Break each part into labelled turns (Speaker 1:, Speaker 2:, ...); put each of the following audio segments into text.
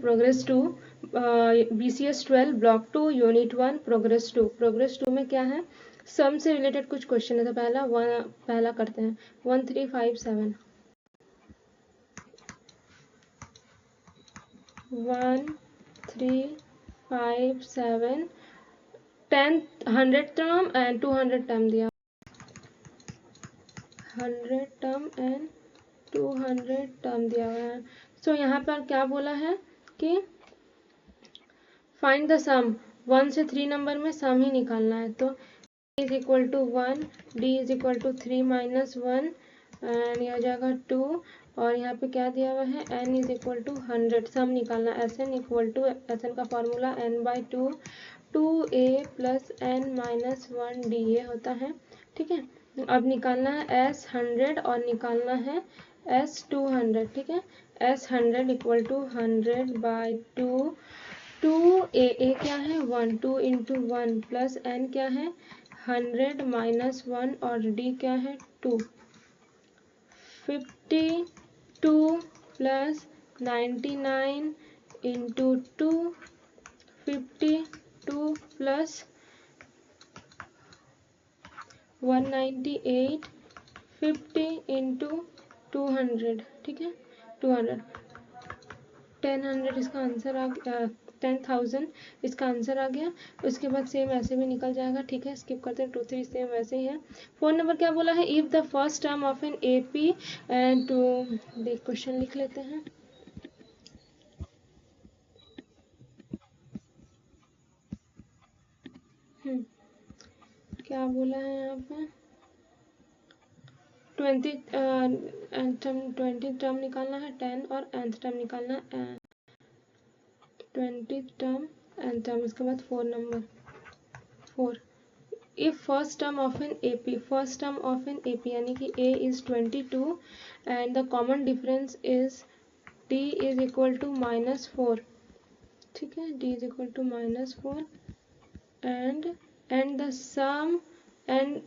Speaker 1: Progress 2, BCS 12 block 2 unit 1 progress 2। Progress 2 में क्या है, सम से रिलेटेड कुछ क्वेश्चन है। तो पहला करते हैं 1357 1357 10 100 टर्म एंड 200 टर्म दिया, 100 टर्म एंड 200 टर्म दिया हुआ है। सो यहाँ पर क्या बोला है कि फाइंड द सम, 1 से 3 नंबर में सम ही निकालना है। तो is equal to 1, D is equal to 3 minus 1 and यह हो जाएगा 2, और यहाँ पे क्या दिया हुआ है, n इज इक्वल टू 100। सम निकालना, Sn इक्वल टू, Sn का formula n/2 2a plus n minus 1d ये होता है। ठीक है, अब निकालना है S 100 और निकालना है S 200। ठीक है, S 100 इक्वल टू 100/2, 2a क्या है 1, 2 इंटू 1 प्लस n क्या है 100 माइनस 1 और d क्या है 2, 52 प्लस 99 इंटू 2, 52 प्लस 198, 50 इंटू 200। ठीक है, 200, 1000 इसका आंसर आ गया, 10,000 इसका आंसर आ गया। उसके बाद सेम ऐसे भी निकल जाएगा। ठीक है, स्किप करते हैं 2 3, सेम वैसे ही है। 4 नंबर क्या बोला है, if the first term of an AP and two, देख क्वेश्चन लिख लेते हैं। क्या बोला है यहाँ पे, 20 टर्म निकालना है 10 और nth टर्म निकालना है 20 टर्म nth टर्म। इसके बाद 4 number 4, if first term of an AP, first term of an AP यानी कि A is 22 and the common difference is D is equal to -4। ठीक है, D is equal to -4 and the sum and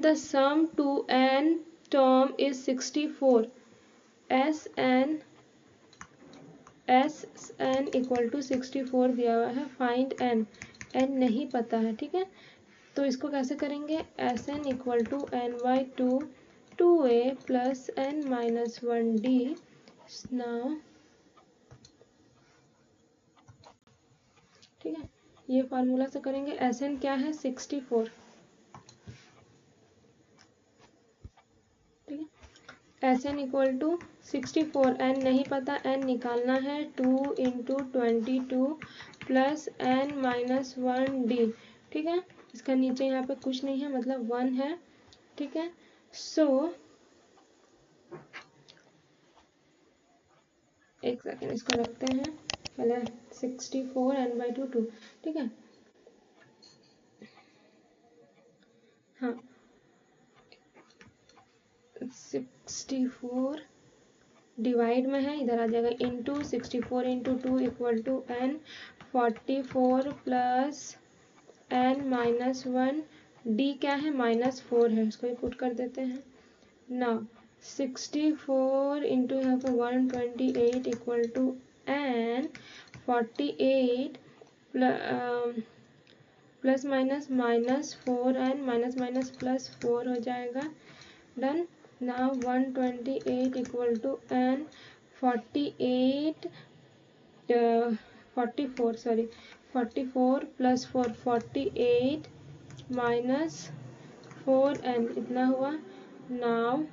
Speaker 1: the sum to n term is 64। Sn equal to 64 दिया हुआ है। Find n नहीं पता है। ठीक है, तो इसको कैसे करेंगे, Sn equal to n/2 2a plus n minus 1d। Now ठीक है, ये फार्मूला से करेंगे। Sn क्या है 64। ठीक है, Sn इक्वल टू 64, n नहीं पता, n निकालना है 2 into 22 plus n minus 1d। ठीक है, इसका नीचे यहाँ पे कुछ नहीं है, मतलब 1 है। ठीक है, सो एक सेकेंड इसको रखते हैं पहले, 64 n/2 2। ठीक है, हाँ 64 डिवाइड में है, इधर आ जाएगा into 64 into 2 equal to n, 44 plus n minus 1, d क्या है -4 है, इसको ही पुट कर देते हैं ना। 64 इंटू यहाँ पे 128 equal to n, 48 plus minus -4n minus minus plus 4 हो जाएगा। Done. now 128 equal to n, 48 44 sorry 44 plus 4 48 minus 4n इतना हुआ। now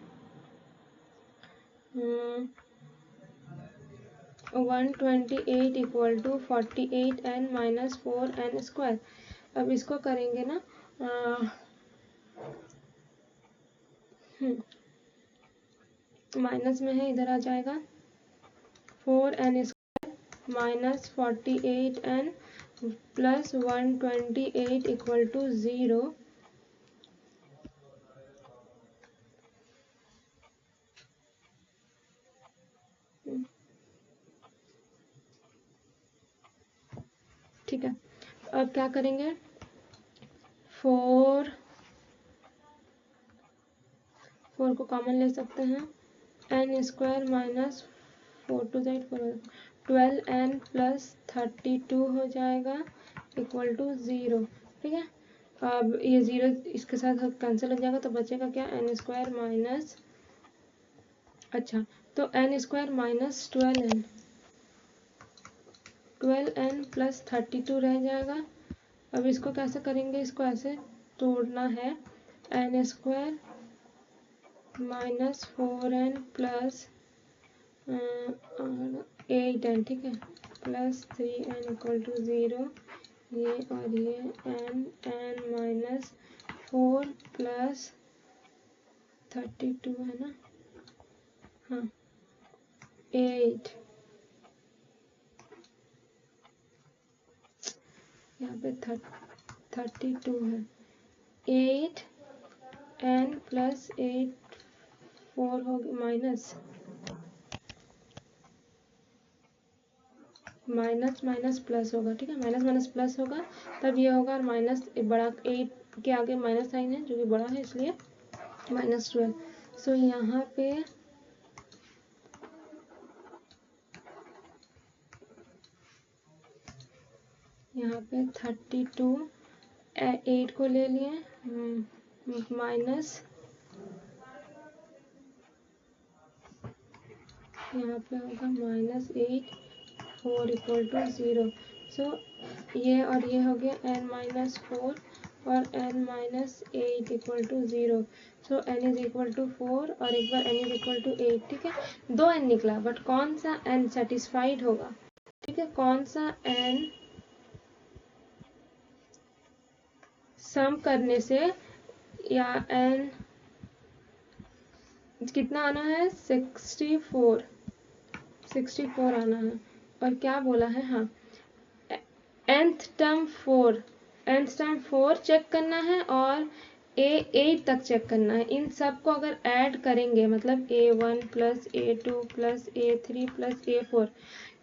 Speaker 1: 128 equal to 48n minus 4n square. अब इसको करेंगे ना, माइनस में है, इधर आ जाएगा 4n square minus 48n plus 128 equal to 0। ठीक है, अब क्या करेंगे, 4 को कॉमन ले सकते हैं, n square minus 4 to side 4, 12n plus 32 हो जाएगा इक्वल टू 0। ठीक है, अब ये 0 इसके साथ कैंसिल हो जाएगा तो बचेगा क्या, n स्क्वायर माइनस, अच्छा तो n square minus 12n plus 32 रह जाएगा। अब इसको कैसे करेंगे, इसको ऐसे तोड़ना है, n square minus 4n plus 8n, ठीक है, प्लस 3n इक्वल टू 0, ये और ये n माइनस 4 प्लस 32 है ना, हाँ 8, यहाँ पे 32 है, 8n प्लस 8 4 हो गया माइनस प्लस होगा। ठीक है, माइनस प्लस होगा तब ये होगा, और माइनस बड़ा 8 के आगे माइनस साइन है जो कि बड़ा है इसलिए -12। सो यहाँ पे यहाँ पे 32 8 को ले लिए, माइनस यहाँ पे होगा -8 4 इक्वल टू 0। सो ये और ये हो गया n माइनस 4 और n minus 8 equal to 0। So n is equal to 4 और एक बार n इज इक्वल टू 8। ठीक है, 2 n निकला, बट कौन सा n सेटिस्फाइड होगा, ठीक है, कौन सा n सम करने से, या n कितना आना है, 64 आना है, और क्या बोला है, हाँ nth टर्म 4 चेक करना है और a8 तक चेक करना है। इन सब को अगर ऐड करेंगे मतलब a1 plus a2 plus a3 plus a4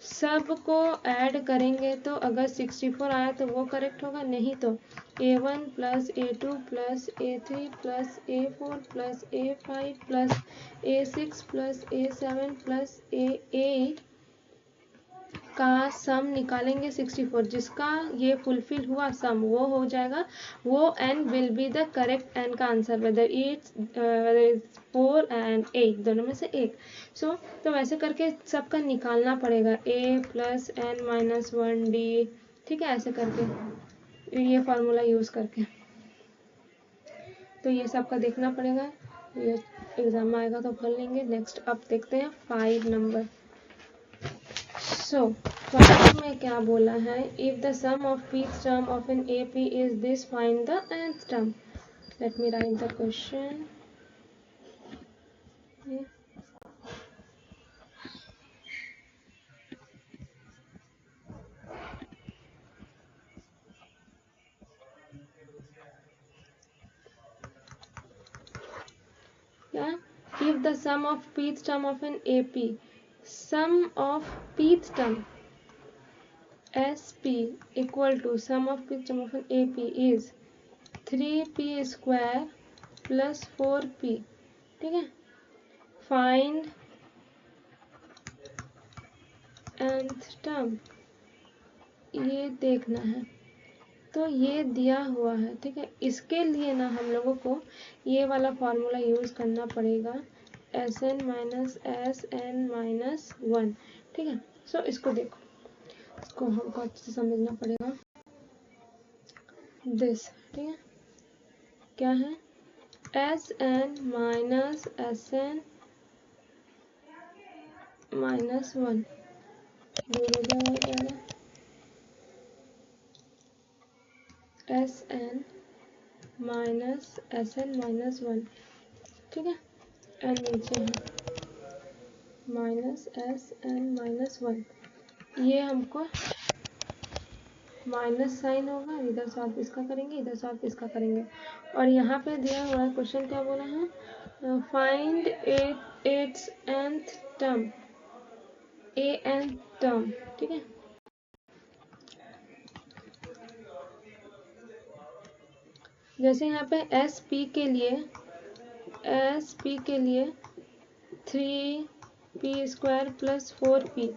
Speaker 1: सब को ऐड करेंगे तो अगर 64 आया तो वो करेक्ट होगा, नहीं तो a1 plus a2 plus a3 plus a4 plus a5 plus a6 plus a7 plus a8 का सम निकालेंगे 64, जिसका ये फुलफिल हुआ सम वो हो जाएगा, वो n will be the correct n का आंसर, वेदर इट्स 4 एंड 8 दोनों में से एक। सो तो वैसे करके सबका निकालना पड़ेगा, a plus n minus 1d, ठीक है, ऐसे करके ये फार्मूला यूज करके, तो ये सबका देखना पड़ेगा, ये एग्जाम में आएगा तो भर लेंगे। नेक्स्ट अब देखते हैं 5 नंबर। सो 5 में क्या बोला है, if the sum of pth term of an AP is this, find the nth term. Let me write the question. क्या, if the sum of pth term of an AP, sum of pth term SP equal to sum of pth term of an AP is 3p square plus 4p, ठीक है, find nth term, ये देखना है। तो ये दिया हुआ है, ठीक है, इसके लिए ना हम लोगों को ये वाला फॉर्मूला यूज करना पड़ेगा, Sn माइनस Sn-1, ठीक है। सो इसको देखो, इसको हमको अच्छे से समझना पड़ेगा, दिस, ठीक है, क्या है, Sn माइनस Sn माइनस 1 दूर हो जाएगा, Sn माइनस Sn माइनस 1, ठीक है, n नीचे है, माइनस Sn माइनस 1, ये हमको माइनस साइन होगा, इधर सॉल्व इसका करेंगे, इधर सॉल्व इसका करेंगे, और यहाँ पे दिया हुआ है क्वेश्चन, क्या बोला है, find its nth term, an term, ठीक है, जैसे यहाँ पे SP के लिए 3 P square plus 4p।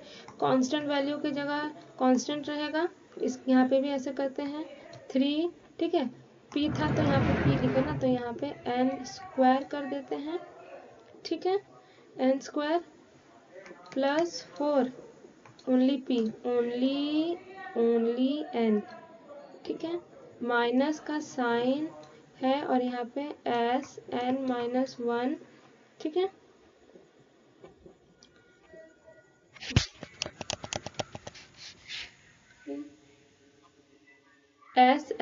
Speaker 1: Constant value की जगह कांस्टेंट रहेगा, इस यहाँ पे भी ऐसे करते हैं 3, ठीक है। p था तो यहाँ पे p लिखे ना, तो यहाँ पे n स्क्वायर कर देते हैं, ठीक है। n square plus 4 only p, only n, ठीक है। माइनस का साइन है और यहाँ पे s n-1, ठीक है।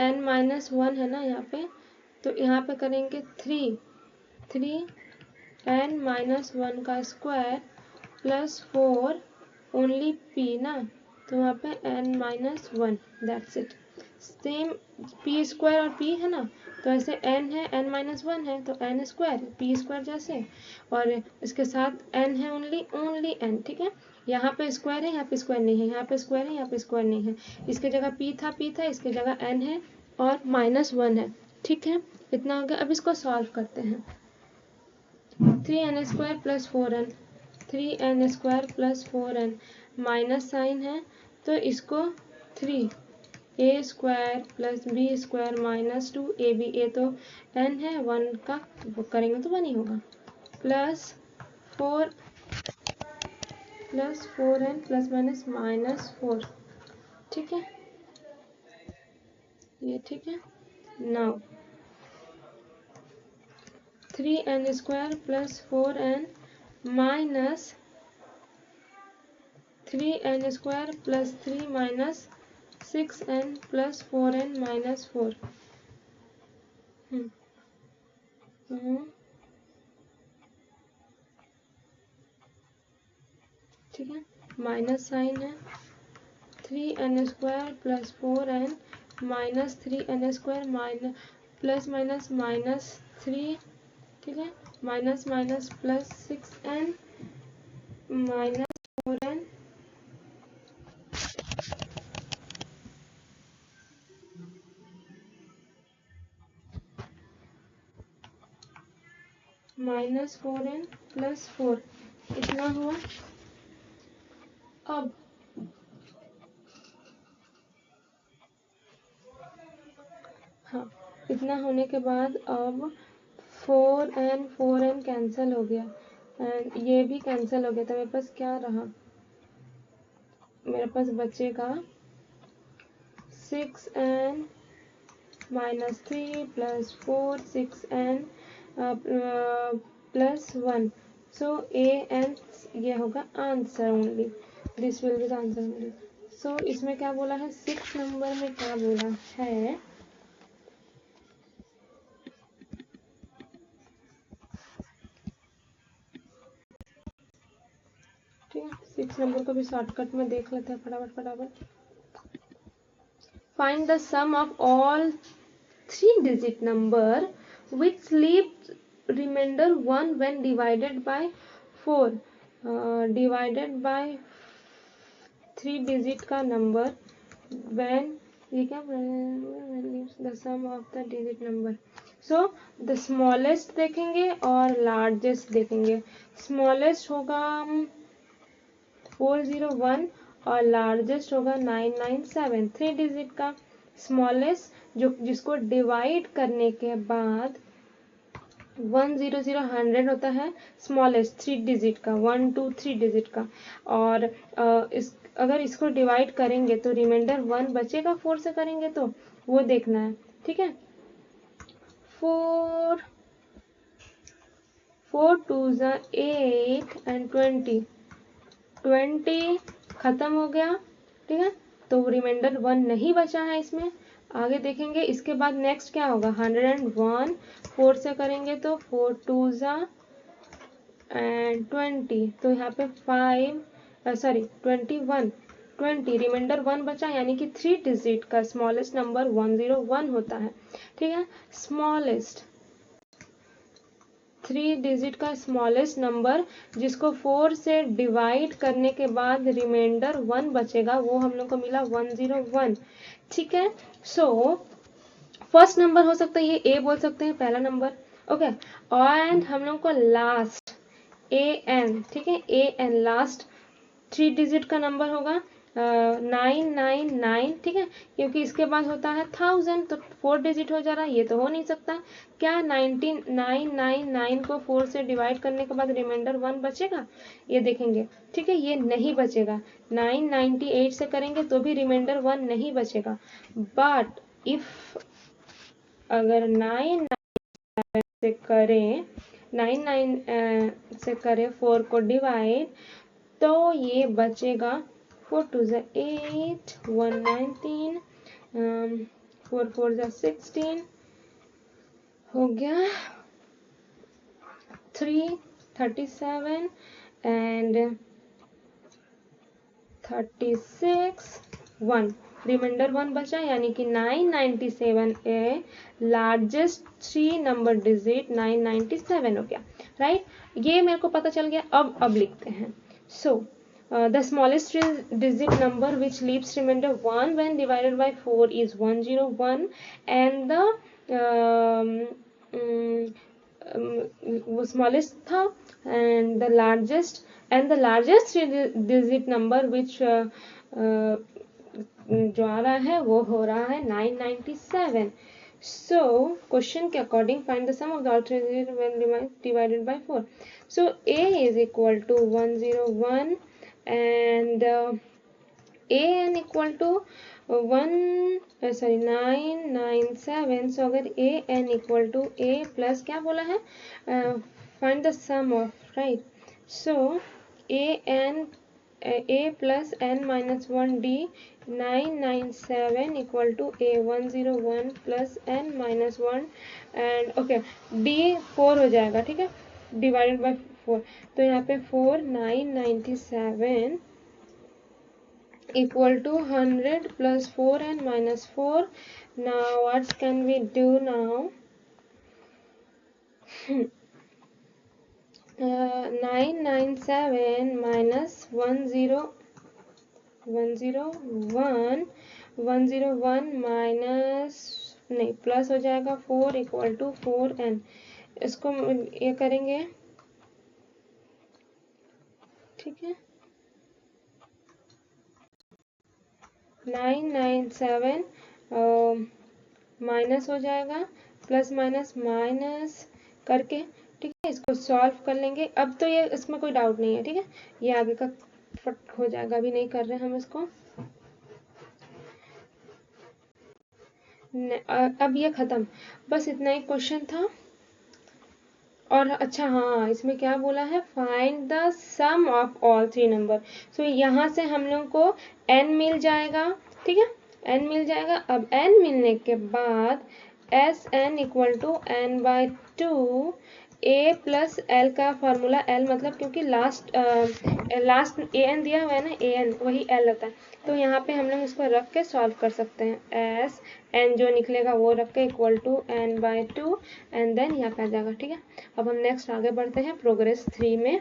Speaker 1: n-1 है ना यहाँ पे, तो यहाँ पे करेंगे 3 n-1 का स्क्वायर प्लस 4 ओनली p ना, तो यहाँ पे n-1, that's it. Same p square और p है ना, तो ऐसे n है n-1 है तो n स्क्वायर p स्क्वायर जैसे, और इसके साथ n है ओनली n, ठीक है। यहाँ पे स्क्वायर है, यहाँ पे स्क्वायर नहीं है, यहाँ पे स्क्वायर है, यहाँ पे स्क्वायर नहीं है। इसके जगह p था, इसके जगह n है और -1 है, ठीक है। इतना हो गया। अब इसको सॉल्व करते हैं। 3n square plus 4n, 3n square plus 4n, minus sign है तो इसको 3a square plus b square minus 2ab, a तो n है 1 का, वो करेंगे तो 1 ही होगा, प्लस 4n प्लस माइनस -4, ठीक है, ये ठीक है। Now 3n square plus 4n minus 3n square plus 3 minus 6n plus 4n minus 4, ठीक है। माइनस साइन है 3n square plus 4n minus 3n square minus plus minus -3, ठीक है। Minus minus plus 6n minus 4n minus 4n plus 4, इतना हुआ। अब हाँ, इतना होने के बाद अब 4n कैंसिल हो गया एंड ये भी कैंसिल हो गया, तो मेरे पास क्या रहा, मेरे पास बचेगा 6n minus 3 plus 4 6n plus 1, so an ये होगा answer only, this will be the answer only. So इसमें क्या बोला है, 6 नंबर में क्या बोला है, ठीक है। 6 नंबर को भी शॉर्टकट में देख लेते हैं फटाफट। Find the sum of all 3 digit number which leaves remainder 1 when divided by 4, divided by 3 digit का नंबर when, ये क्या leaves the sum of the digit number, so the smallest देखेंगे और largest देखेंगे। smallest होगा 401 और लार्जेस्ट होगा 997, 3 digit का स्मॉलेस्ट जो जिसको डिवाइड करने के बाद 100 100 होता है, स्मॉलेस्ट 3 डिजिट का 1 2 3 डिजिट का, और इस अगर इसको डिवाइड करेंगे तो रिमाइंडर 1 बचेगा, 4 से करेंगे तो वो देखना है, ठीक है। 4 2 8 एंड 20 खत्म हो गया, ठीक है। तो रिमाइंडर 1 नहीं बचा है इसमें, आगे देखेंगे। इसके बाद नेक्स्ट क्या होगा, 101 4 से करेंगे तो 4 2 एंड 20, तो यहाँ पे 20 रिमाइंडर 1 बचा, यानी कि 3 डिजिट का स्मॉलेस्ट नंबर 101 होता है, ठीक है। स्मॉलेस्ट 3 डिजिट का स्मॉलेस्ट नंबर जिसको 4 से डिवाइड करने के बाद रिमाइंडर 1 बचेगा, वो हम लोग को मिला 101, ठीक है। सो फर्स्ट नंबर हो सकता है ये ए बोल सकते हैं, पहला नंबर, ओके। एंड हम लोग को लास्ट AN, ठीक है, AN लास्ट 3 डिजिट का नंबर होगा 999, ठीक है, क्योंकि इसके बाद होता है 1000, तो 4 डिजिट हो जा रहा है, ये तो हो नहीं सकता। क्या 999 को 4 से डिवाइड करने के बाद रिमाइंडर 1 बचेगा? ये देखेंगे, ठीक है, ये नहीं बचेगा। 998 से करेंगे तो भी रिमाइंडर 1 नहीं बचेगा। बट इफ अगर 9 से करें 99 से करें 4 को डिवाइड, तो ये बचेगा 4 2 8, 1 19, 4 4 16, हो गया 3 37 एंड 36 1, रिमाइंडर 1 बचा, यानी कि 997 ए लार्जेस्ट 3 नंबर डिजिट 997 हो गया, राइट। ये मेरे को पता चल गया। अब लिखते हैं। सो the smallest digit number which leaves remainder 1 when divided by 4 is 101, and the smallest था, and the largest digit number which जो आ रहा है वो हो रहा है 997. So question के according find the sum of the all three digits when divided by 4. So A is equal to 101 and AN equal to 997. So अगर AN equal to A plus क्या बोला है, find the sum of, right. So AN A plus N minus 1 D 997 equal to A 101 plus N minus 1 and okay D 4 हो जाएगा, ठीक है, divided by 4, तो यहाँ पे 4 997 equal to 100 plus 4n minus 4. Now what can we do now? 997 minus 101 minus नहीं plus हो जाएगा 4 इक्वल टू 4n। इसको ये करेंगे, ठीक है, 997 माइनस हो जाएगा, प्लस माइनस माइनस करके, ठीक है, इसको सॉल्व कर लेंगे। अब तो ये इसमें कोई डाउट नहीं है, ठीक है, ये आगे का फट हो जाएगा, अभी नहीं कर रहे हम इसको। अब ये खत्म, बस इतना ही क्वेश्चन था। और अच्छा हाँ, इसमें क्या बोला है, find the sum of all 3 number. So यहाँ से हम लोग को n मिल जाएगा, ठीक है, n मिल जाएगा। अब n मिलने के बाद Sn equal to n by 2 a plus l का फॉर्मूला, l मतलब क्योंकि लास्ट an दिया हुआ है ना, an वही l होता है, तो यहाँ पे हम लोग इसको रख के सॉल्व कर सकते हैं। s n जो निकलेगा वो रख के equal to n by 2 and then यहाँ पे आ जाएगा, ठीक है। अब हम नेक्स्ट आगे बढ़ते हैं प्रोग्रेस 3 में।